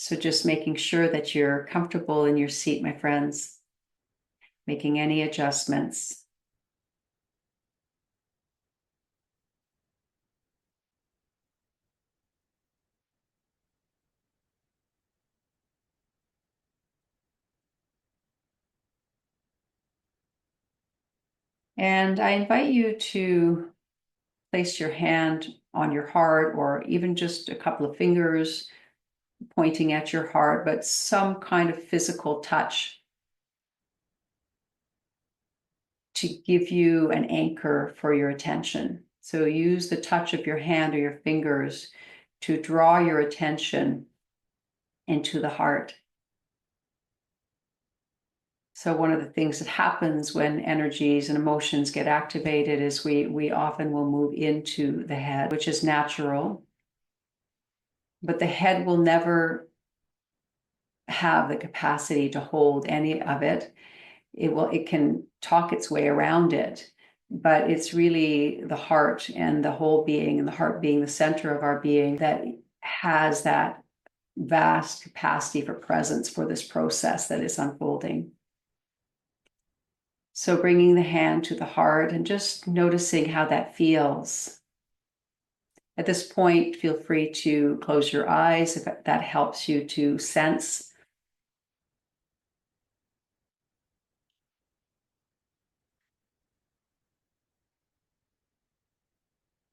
So just making sure that you're comfortable in your seat, my friends, making any adjustments. And I invite you to place your hand on your heart, or even just a couple of fingers pointing at your heart, but some kind of physical touch to give you an anchor for your attention. So use the touch of your hand or your fingers to draw your attention into the heart. So one of the things that happens when energies and emotions get activated is we often will move into the head, which is natural. But the head will never have the capacity to hold any of it. It can talk its way around it, but it's really the heart and the whole being, and the heart being the center of our being, that has that vast capacity for presence for this process that is unfolding. So bringing the hand to the heart and just noticing how that feels. At this point, feel free to close your eyes if that helps you to sense.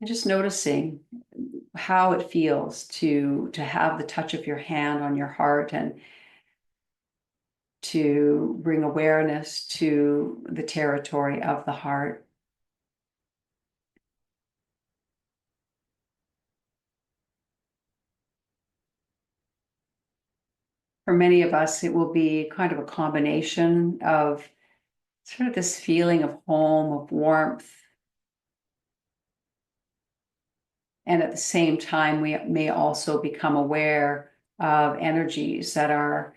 And just noticing how it feels to have the touch of your hand on your heart, and to bring awareness to the territory of the heart. For many of us, it will be kind of a combination of sort of this feeling of home, of warmth. And at the same time, we may also become aware of energies that are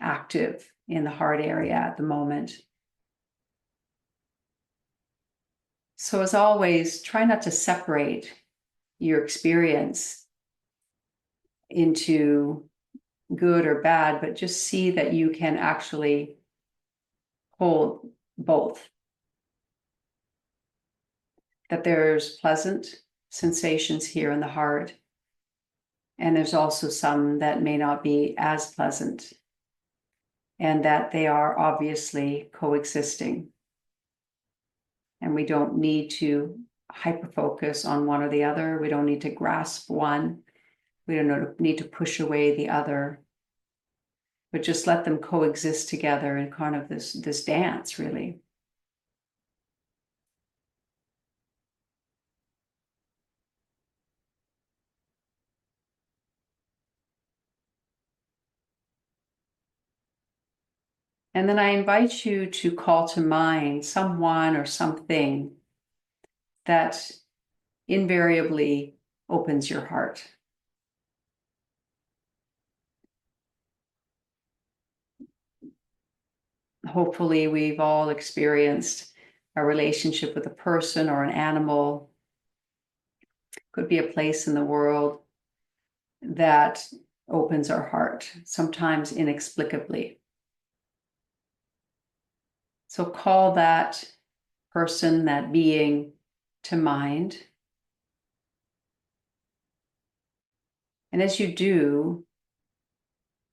active in the heart area at the moment. So as always, try not to separate your experience into good or bad, but just see that you can actually hold both. That there's pleasant sensations here in the heart, and there's also some that may not be as pleasant, and that they are obviously coexisting. And we don't need to hyper-focus on one or the other. We don't need to grasp one. We don't need to push away the other, but just let them coexist together in kind of this dance, really. And then I invite you to call to mind someone or something that invariably opens your heart. Hopefully, we've all experienced a relationship with a person or an animal. Could be a place in the world that opens our heart, sometimes inexplicably. So call that person, that being, to mind. And as you do,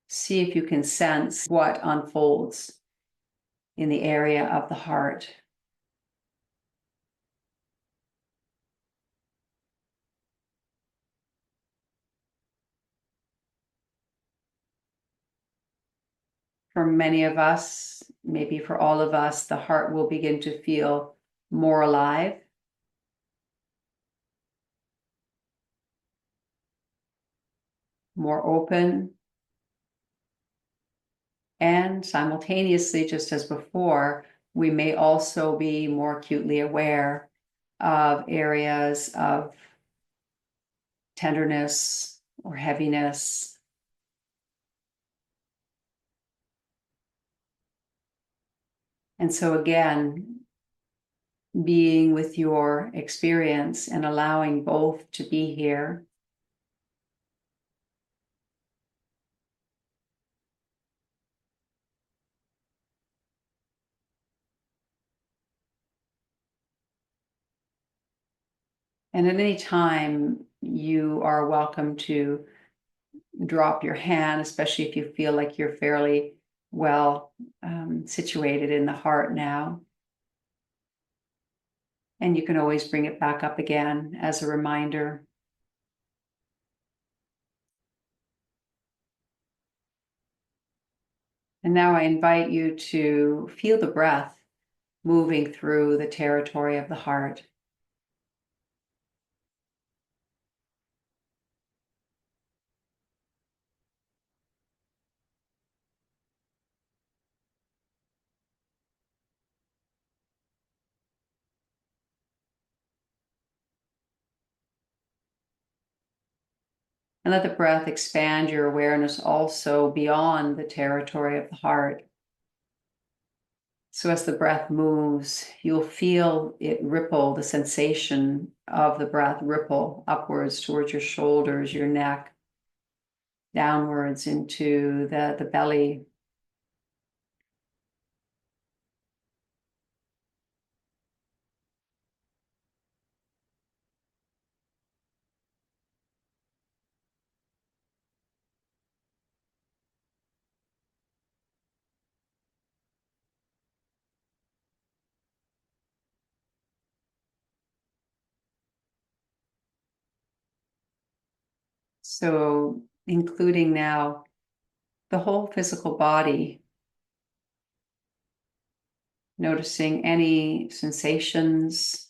see if you can sense what unfolds in the area of the heart. For many of us, maybe for all of us, the heart will begin to feel more alive, more open, and simultaneously, just as before, we may also be more acutely aware of areas of tenderness or heaviness. And so again, being with your experience and allowing both to be here. And at any time, you are welcome to drop your hand, especially if you feel like you're fairly well situated in the heart now. And you can always bring it back up again as a reminder. And now I invite you to feel the breath moving through the territory of the heart. And let the breath expand your awareness also beyond the territory of the heart. So as the breath moves, you'll feel it ripple, the sensation of the breath ripple upwards towards your shoulders, your neck, downwards into the belly. So including now the whole physical body, noticing any sensations,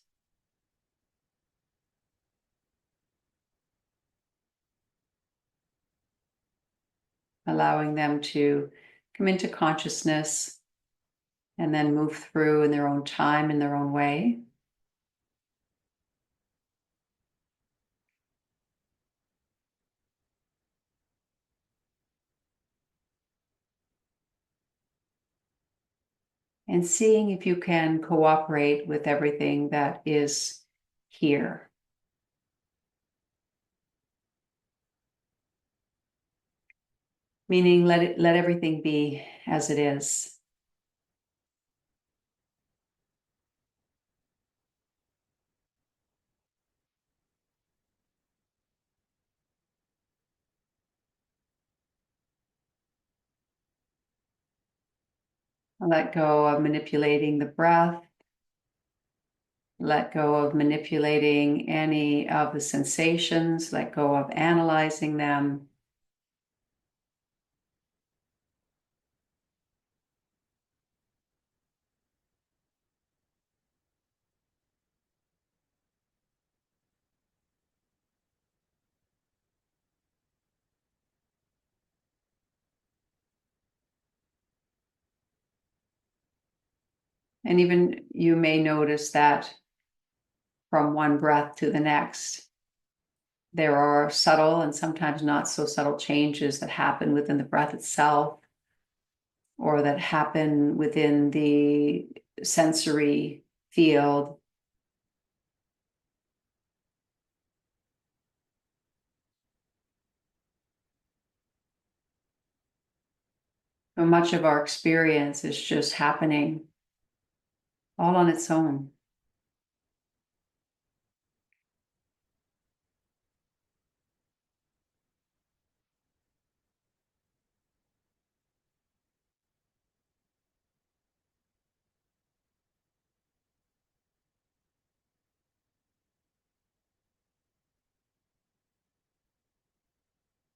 allowing them to come into consciousness and then move through in their own time, in their own way. And seeing if you can cooperate with everything that is here. Meaning let everything be as it is. Let go of manipulating the breath. Let go of manipulating any of the sensations. Let go of analyzing them. And even you may notice that from one breath to the next, there are subtle and sometimes not so subtle changes that happen within the breath itself, or that happen within the sensory field. So much of our experience is just happening all on its own.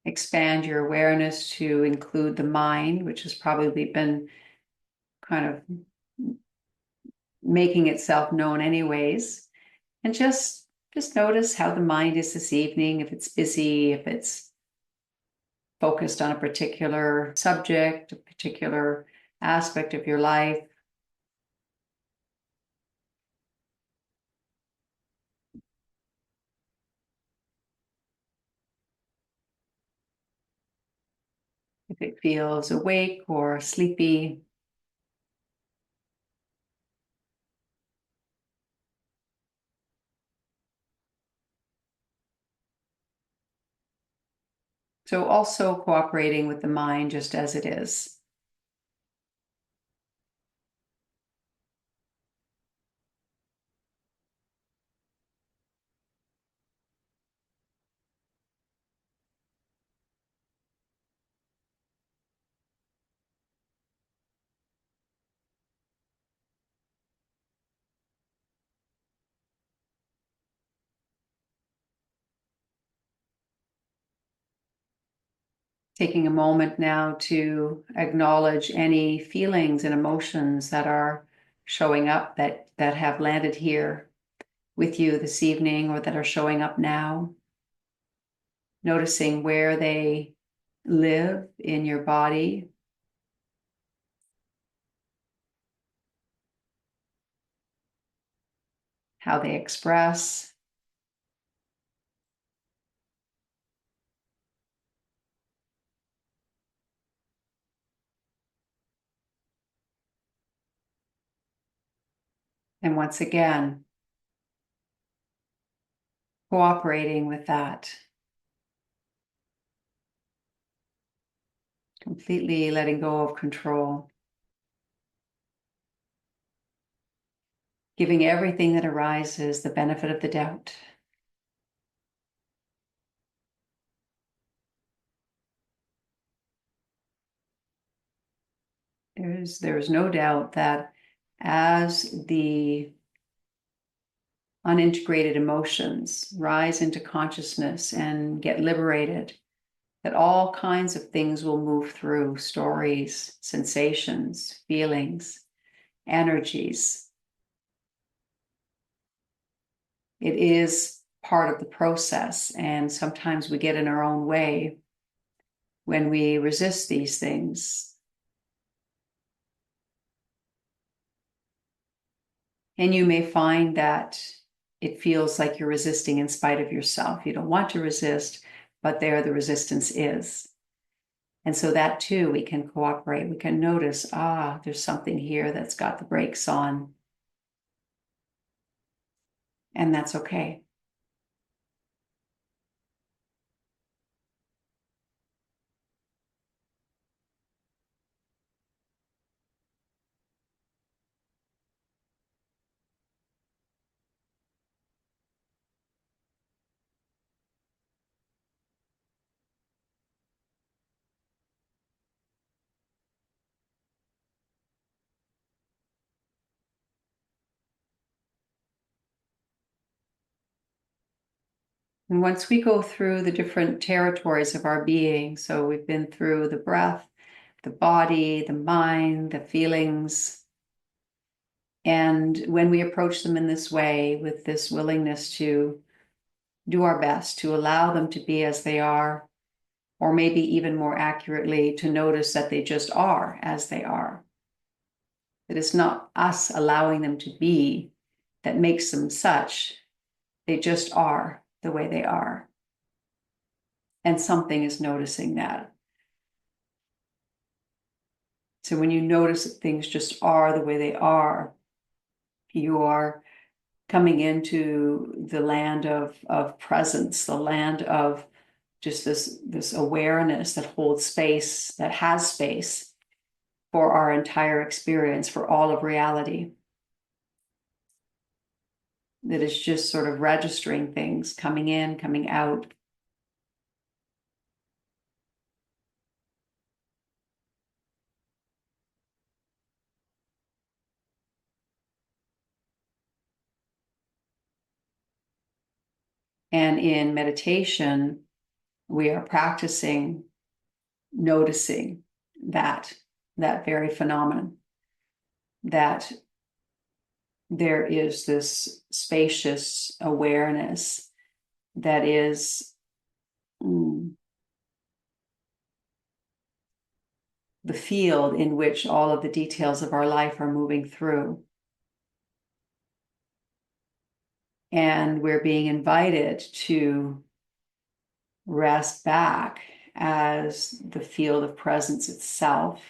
Expand your awareness to include the mind, which has probably been kind of making itself known anyways. And just notice how the mind is this evening, if it's busy, if it's focused on a particular subject, a particular aspect of your life. If it feels awake or sleepy. So also cooperating with the mind just as it is. Taking a moment now to acknowledge any feelings and emotions that are showing up that have landed here with you this evening or that are showing up now. Noticing where they live in your body. How they express. And once again, cooperating with that. Completely letting go of control. Giving everything that arises the benefit of the doubt. There's no doubt that as the unintegrated emotions rise into consciousness and get liberated, that all kinds of things will move through: stories, sensations, feelings, energies. It is part of the process, and sometimes we get in our own way when we resist these things. And you may find that it feels like you're resisting in spite of yourself. You don't want to resist, but there the resistance is. And so that too, we can cooperate. We can notice, there's something here that's got the brakes on. And that's okay. And once we go through the different territories of our being, so we've been through the breath, the body, the mind, the feelings. And when we approach them in this way, with this willingness to do our best, to allow them to be as they are, or maybe even more accurately, to notice that they just are as they are. That it's not us allowing them to be that makes them such. They just are the way they are. And something is noticing that. So when you notice that things just are the way they are, you are coming into the land of presence, the land of just this awareness that holds space, that has space for our entire experience, for all of reality. That is just sort of registering things, coming in, coming out. And in meditation, we are practicing noticing that very phenomenon, that there is this spacious awareness that is the field in which all of the details of our life are moving through. And we're being invited to rest back as the field of presence itself,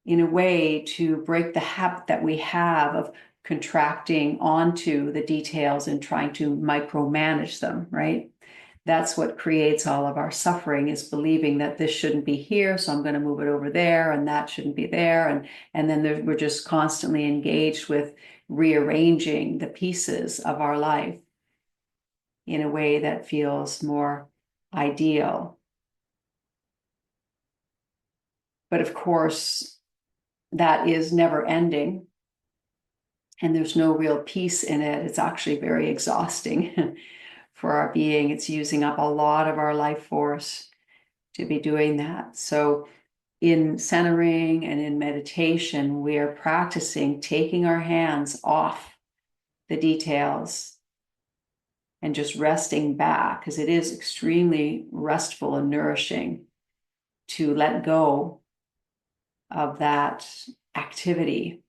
in a way to break the habit that we have of contracting onto the details and trying to micromanage them, right? That's what creates all of our suffering, is believing that this shouldn't be here, so I'm going to move it over there, and that shouldn't be there. And then we're just constantly engaged with rearranging the pieces of our life in a way that feels more ideal. But of course, that is never ending, and there's no real peace in it. It's actually very exhausting for our being. It's using up a lot of our life force to be doing that. So in centering and in meditation, we are practicing taking our hands off the details and just resting back, because it is extremely restful and nourishing to let go of that activity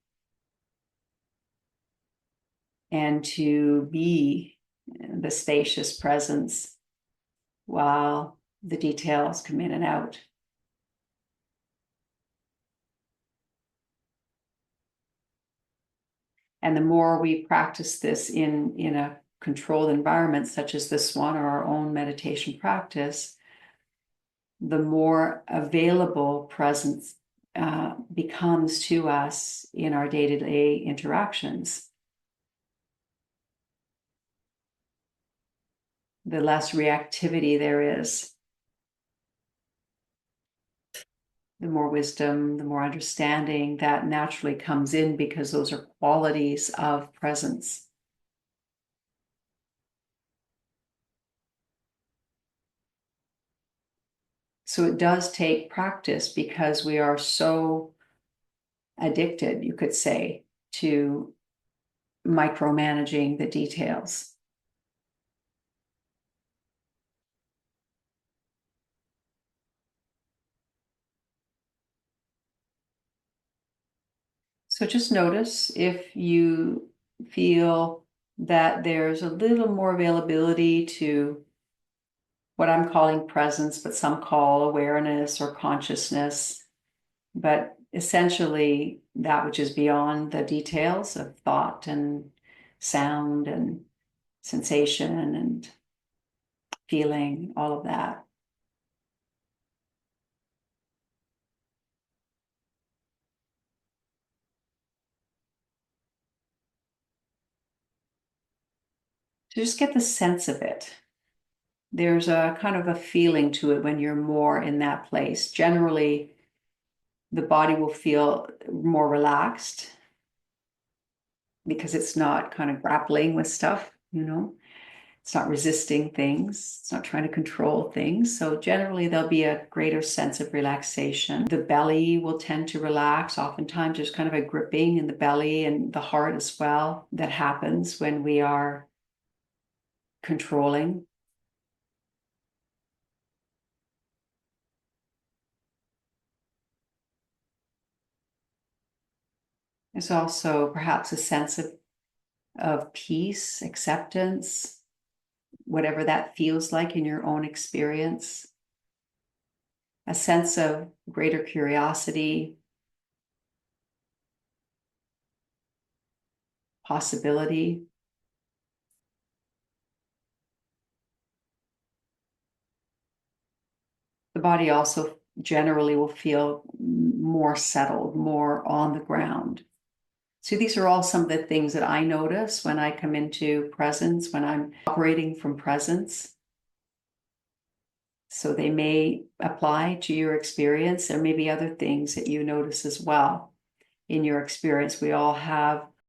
and to be the spacious presence while the details come in and out. And the more we practice this in a controlled environment, such as this one or our own meditation practice, the more available presence becomes to us in our day-to-day interactions. The less reactivity there is, the more wisdom, the more understanding that naturally comes in, because those are qualities of presence. So it does take practice, because we are so addicted, you could say, to micromanaging the details. So just notice if you feel that there's a little more availability to what I'm calling presence, but some call awareness or consciousness, but essentially that which is beyond the details of thought and sound and sensation and feeling, all of that. To just get the sense of it. There's a kind of a feeling to it when you're more in that place. Generally, the body will feel more relaxed because it's not kind of grappling with stuff, It's not resisting things. It's not trying to control things. So generally there'll be a greater sense of relaxation. The belly will tend to relax. Oftentimes there's kind of a gripping in the belly and the heart as well that happens when we are controlling. There's also perhaps a sense of peace, acceptance, whatever that feels like in your own experience. A sense of greater curiosity, possibility. The body also generally will feel more settled, more on the ground. So these are all some of the things that I notice when I come into presence, when I'm operating from presence. So they may apply to your experience. There may be other things that you notice as well in your experience. We all have